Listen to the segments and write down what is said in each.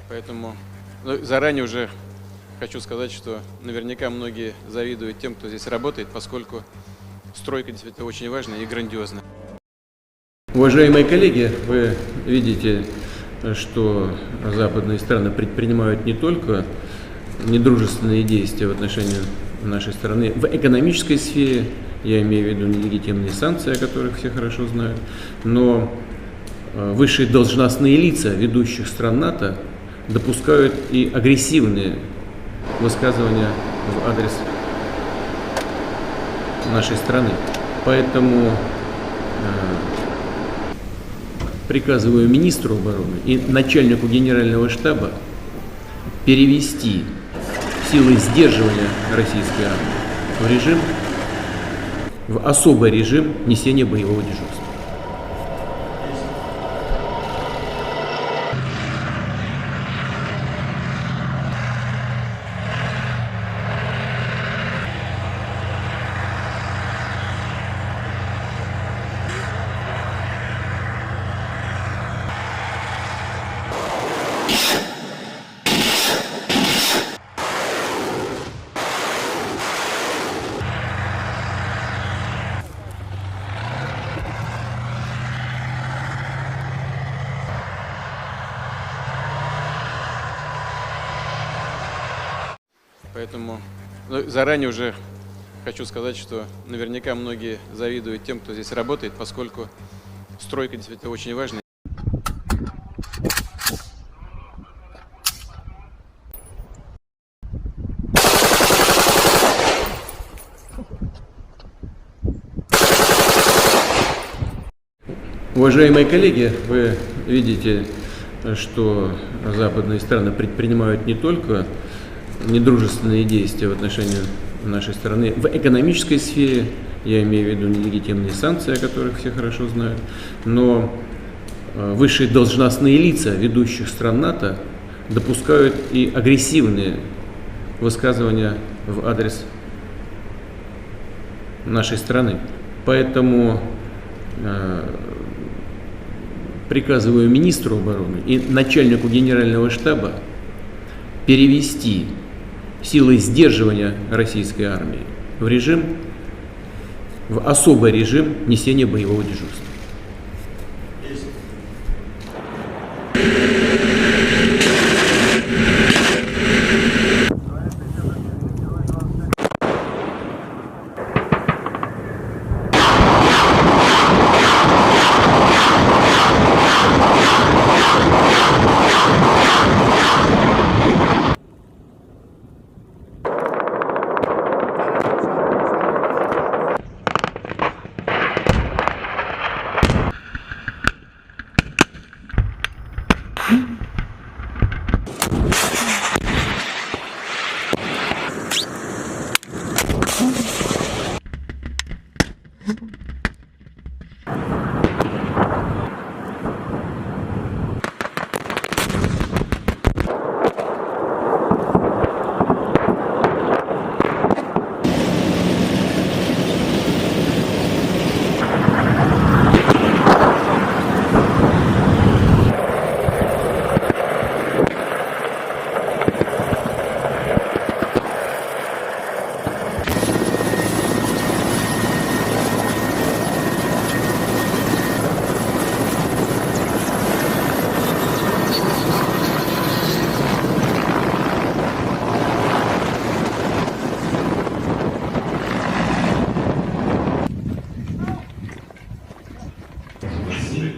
Поэтому заранее уже хочу сказать, что наверняка многие завидуют тем, кто здесь работает, поскольку стройка действительно очень важная и грандиозная. Уважаемые коллеги, вы видите, что западные страны предпринимают не только недружественные действия в отношении нашей страны в экономической сфере, я имею в виду нелегитимные санкции, о которых все хорошо знают, но высшие должностные лица ведущих стран НАТО допускают и агрессивные высказывания в адрес нашей страны. Поэтому приказываю министру обороны и начальнику генерального штаба перевести силы сдерживания российской армии в особый режим несения боевого дежурства. Поэтому заранее уже хочу сказать, что наверняка многие завидуют тем, кто здесь работает, поскольку стройка действительно очень важная. Уважаемые коллеги, вы видите, что западные страны предпринимают не только недружественные действия в отношении нашей страны в экономической сфере, я имею в виду нелегитимные санкции, о которых все хорошо знают, но высшие должностные лица ведущих стран НАТО допускают и агрессивные высказывания в адрес нашей страны. Поэтому приказываю министру обороны и начальнику генерального штаба перевести силы сдерживания российской армии в особый режим несения боевого дежурства.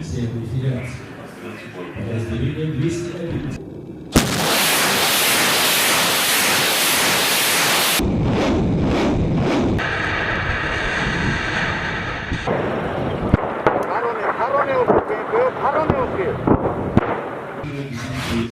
Северной Федерации. Разделение 201.